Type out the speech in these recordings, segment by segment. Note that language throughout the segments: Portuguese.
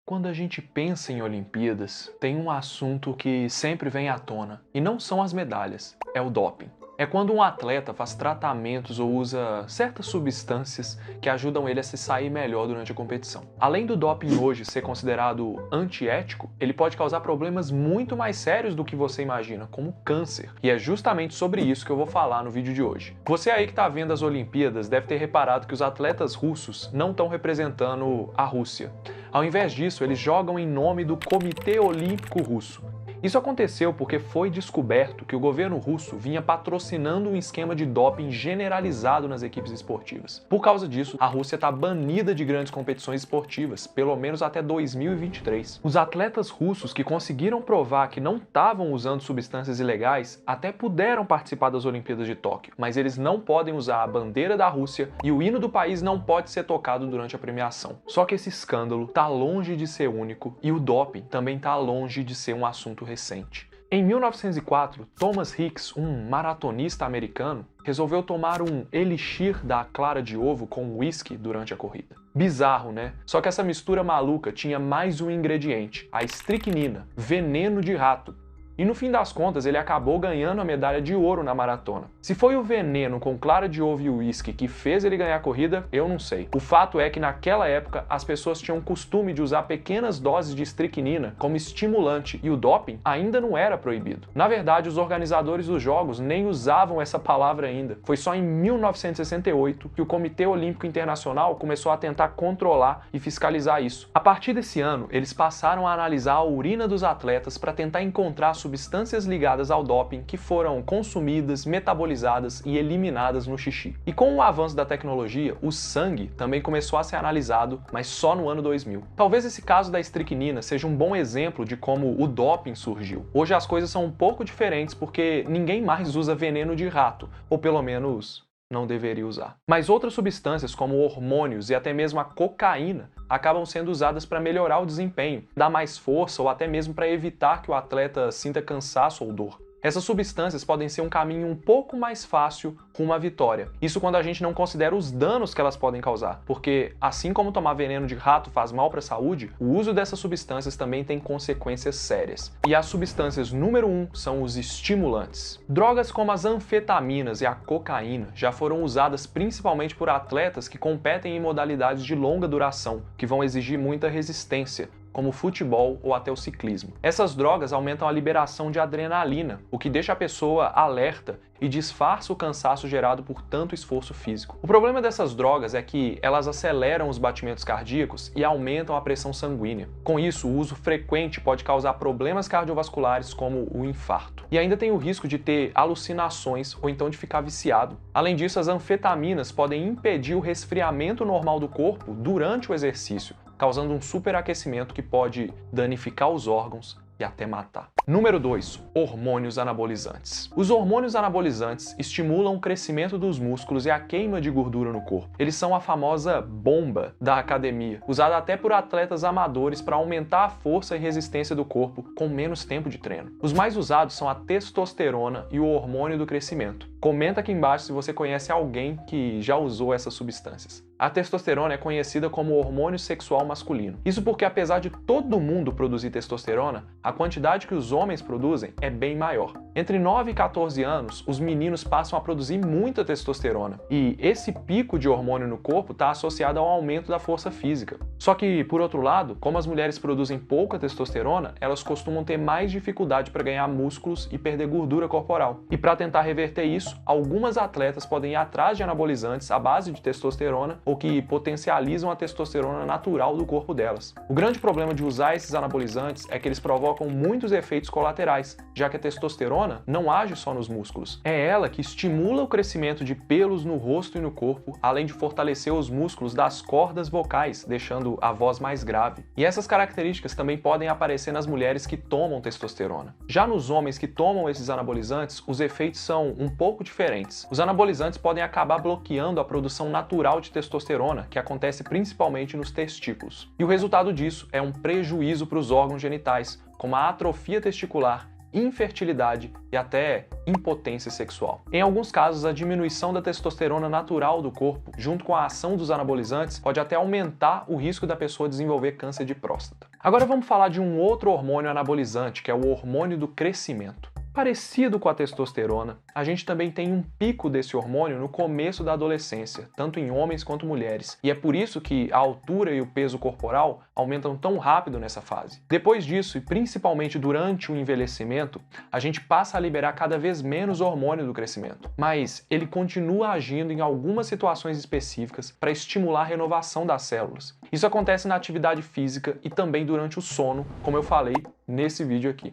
Quando a gente pensa em Olimpíadas, tem um assunto que sempre vem à tona, e não são as medalhas, é o doping. É quando um atleta faz tratamentos ou usa certas substâncias que ajudam ele a se sair melhor durante a competição. Além do doping hoje ser considerado antiético, ele pode causar problemas muito mais sérios do que você imagina, como câncer. E é justamente sobre isso que eu vou falar no vídeo de hoje. Você aí que está vendo as Olimpíadas deve ter reparado que os atletas russos não estão representando a Rússia. Ao invés disso, eles jogam em nome do Comitê Olímpico Russo. Isso aconteceu porque foi descoberto que o governo russo vinha patrocinando um esquema de doping generalizado nas equipes esportivas. Por causa disso, a Rússia está banida de grandes competições esportivas, pelo menos até 2023. Os atletas russos que conseguiram provar que não estavam usando substâncias ilegais até puderam participar das Olimpíadas de Tóquio, mas eles não podem usar a bandeira da Rússia e o hino do país não pode ser tocado durante a premiação. Só que esse escândalo está longe de ser único e o doping também está longe de ser um assunto recente. Em 1904, Thomas Hicks, um maratonista americano, resolveu tomar um elixir da clara de ovo com whisky durante a corrida. Bizarro, né? Só que essa mistura maluca tinha mais um ingrediente, a estricnina, veneno de rato. E no fim das contas, ele acabou ganhando a medalha de ouro na maratona. Se foi o veneno com clara de ovo e uísque que fez ele ganhar a corrida, eu não sei. O fato é que naquela época as pessoas tinham o costume de usar pequenas doses de estricnina como estimulante e o doping ainda não era proibido. Na verdade, os organizadores dos jogos nem usavam essa palavra ainda. Foi só em 1968 que o Comitê Olímpico Internacional começou a tentar controlar e fiscalizar isso. A partir desse ano, eles passaram a analisar a urina dos atletas para tentar encontrar substâncias ligadas ao doping que foram consumidas, metabolizadas e eliminadas no xixi. E com o avanço da tecnologia, o sangue também começou a ser analisado, mas só no ano 2000. Talvez esse caso da estricnina seja um bom exemplo de como o doping surgiu. Hoje as coisas são um pouco diferentes porque ninguém mais usa veneno de rato, ou pelo menos não deveria usar. Mas outras substâncias, como hormônios e até mesmo a cocaína, acabam sendo usadas para melhorar o desempenho, dar mais força ou até mesmo para evitar que o atleta sinta cansaço ou dor. Essas substâncias podem ser um caminho um pouco mais fácil rumo à vitória. Isso quando a gente não considera os danos que elas podem causar, porque assim como tomar veneno de rato faz mal para a saúde, o uso dessas substâncias também tem consequências sérias. E as substâncias número 1 são os estimulantes. Drogas como as anfetaminas e a cocaína já foram usadas principalmente por atletas que competem em modalidades de longa duração, que vão exigir muita resistência, como o futebol ou até o ciclismo. Essas drogas aumentam a liberação de adrenalina, o que deixa a pessoa alerta e disfarça o cansaço gerado por tanto esforço físico. O problema dessas drogas é que elas aceleram os batimentos cardíacos e aumentam a pressão sanguínea. Com isso, o uso frequente pode causar problemas cardiovasculares como o infarto. E ainda tem o risco de ter alucinações ou então de ficar viciado. Além disso, as anfetaminas podem impedir o resfriamento normal do corpo durante o exercício, causando um superaquecimento que pode danificar os órgãos e até matar. Número 2. Hormônios anabolizantes. Os hormônios anabolizantes estimulam o crescimento dos músculos e a queima de gordura no corpo. Eles são a famosa bomba da academia, usada até por atletas amadores para aumentar a força e resistência do corpo com menos tempo de treino. Os mais usados são a testosterona e o hormônio do crescimento. Comenta aqui embaixo se você conhece alguém que já usou essas substâncias. A testosterona é conhecida como hormônio sexual masculino. Isso porque, apesar de todo mundo produzir testosterona, a quantidade que os homens produzem é bem maior. Entre 9 e 14 anos, os meninos passam a produzir muita testosterona. E esse pico de hormônio no corpo está associado ao aumento da força física. Só que, por outro lado, como as mulheres produzem pouca testosterona, elas costumam ter mais dificuldade para ganhar músculos e perder gordura corporal. E para tentar reverter isso, algumas atletas podem ir atrás de anabolizantes à base de testosterona ou que potencializam a testosterona natural do corpo delas. O grande problema de usar esses anabolizantes é que eles provocam muitos efeitos colaterais, já que a testosterona não age só nos músculos. É ela que estimula o crescimento de pelos no rosto e no corpo, além de fortalecer os músculos das cordas vocais, deixando a voz mais grave. E essas características também podem aparecer nas mulheres que tomam testosterona. Já nos homens que tomam esses anabolizantes, os efeitos são um pouco diferentes. Os anabolizantes podem acabar bloqueando a produção natural de testosterona, que acontece principalmente nos testículos. E o resultado disso é um prejuízo para os órgãos genitais, como a atrofia testicular, infertilidade e até impotência sexual. Em alguns casos, a diminuição da testosterona natural do corpo, junto com a ação dos anabolizantes, pode até aumentar o risco da pessoa desenvolver câncer de próstata. Agora vamos falar de um outro hormônio anabolizante, que é o hormônio do crescimento. Parecido com a testosterona, a gente também tem um pico desse hormônio no começo da adolescência, tanto em homens quanto mulheres, e é por isso que a altura e o peso corporal aumentam tão rápido nessa fase. Depois disso, e principalmente durante o envelhecimento, a gente passa a liberar cada vez menos hormônio do crescimento, mas ele continua agindo em algumas situações específicas para estimular a renovação das células. Isso acontece na atividade física e também durante o sono, como eu falei nesse vídeo aqui.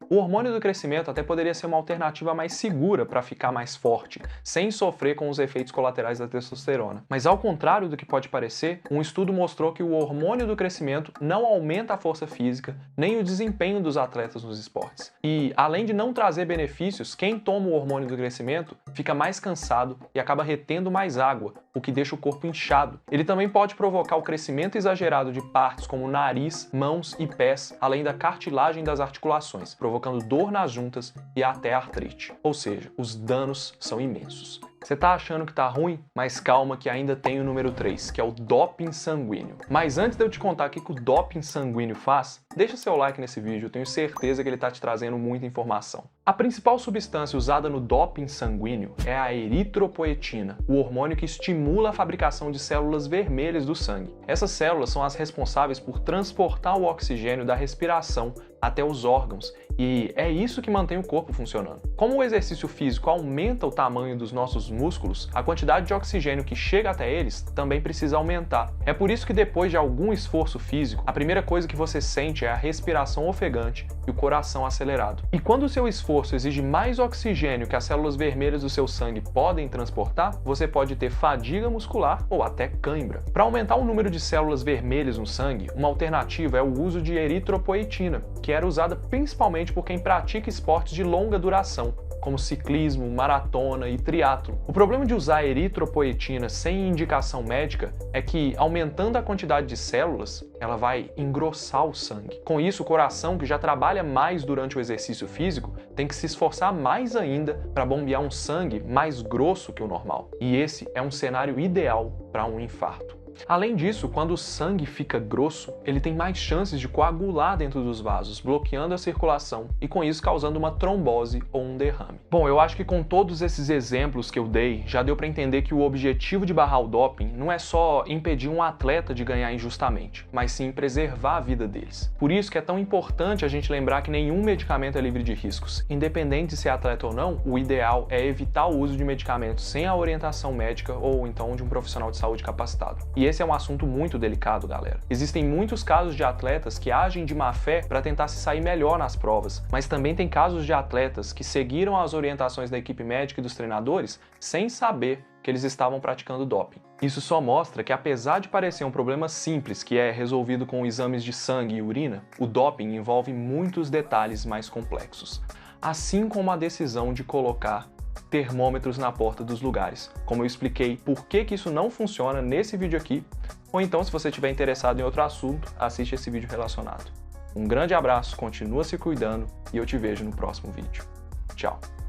O hormônio do crescimento até poderia ser uma alternativa mais segura para ficar mais forte, sem sofrer com os efeitos colaterais da testosterona. Mas ao contrário do que pode parecer, um estudo mostrou que o hormônio do crescimento não aumenta a força física, nem o desempenho dos atletas nos esportes. E, além de não trazer benefícios, quem toma o hormônio do crescimento fica mais cansado e acaba retendo mais água, o que deixa o corpo inchado. Ele também pode provocar o crescimento exagerado de partes como nariz, mãos e pés, além da cartilagem das articulações, provocando dor nas juntas e até artrite. Ou seja, os danos são imensos. Você tá achando que tá ruim? Mas calma que ainda tem o número 3, que é o doping sanguíneo. Mas antes de eu te contar o que o doping sanguíneo faz, deixa seu like nesse vídeo, eu tenho certeza que ele tá te trazendo muita informação. A principal substância usada no doping sanguíneo é a eritropoetina, o hormônio que estimula a fabricação de células vermelhas do sangue. Essas células são as responsáveis por transportar o oxigênio da respiração até os órgãos, e é isso que mantém o corpo funcionando. Como o exercício físico aumenta o tamanho dos nossos músculos, a quantidade de oxigênio que chega até eles também precisa aumentar. É por isso que depois de algum esforço físico, a primeira coisa que você sente é a respiração ofegante e o coração acelerado. E quando o seu esforço exige mais oxigênio que as células vermelhas do seu sangue podem transportar, você pode ter fadiga muscular ou até cãibra. Para aumentar o número de células vermelhas no sangue, uma alternativa é o uso de eritropoetina, que era usada principalmente por quem pratica esportes de longa duração, como ciclismo, maratona e triatlo. O problema de usar eritropoetina sem indicação médica é que, aumentando a quantidade de células, ela vai engrossar o sangue. Com isso, o coração, que já trabalha mais durante o exercício físico, tem que se esforçar mais ainda para bombear um sangue mais grosso que o normal. E esse é um cenário ideal para um infarto. Além disso, quando o sangue fica grosso, ele tem mais chances de coagular dentro dos vasos, bloqueando a circulação e com isso causando uma trombose ou um derrame. Bom, eu acho que com todos esses exemplos que eu dei, já deu para entender que o objetivo de barrar o doping não é só impedir um atleta de ganhar injustamente, mas sim preservar a vida deles. Por isso que é tão importante a gente lembrar que nenhum medicamento é livre de riscos. Independente de ser atleta ou não, o ideal é evitar o uso de medicamentos sem a orientação médica ou então de um profissional de saúde capacitado. E esse é um assunto muito delicado, galera. Existem muitos casos de atletas que agem de má fé para tentar se sair melhor nas provas, mas também tem casos de atletas que seguiram as orientações da equipe médica e dos treinadores sem saber que eles estavam praticando doping. Isso só mostra que, apesar de parecer um problema simples que é resolvido com exames de sangue e urina, o doping envolve muitos detalhes mais complexos. Assim como a decisão de colocar termômetros na porta dos lugares. Como eu expliquei por que isso não funciona nesse vídeo aqui, ou então, se você estiver interessado em outro assunto, assiste esse vídeo relacionado. Um grande abraço, continua se cuidando e eu te vejo no próximo vídeo. Tchau!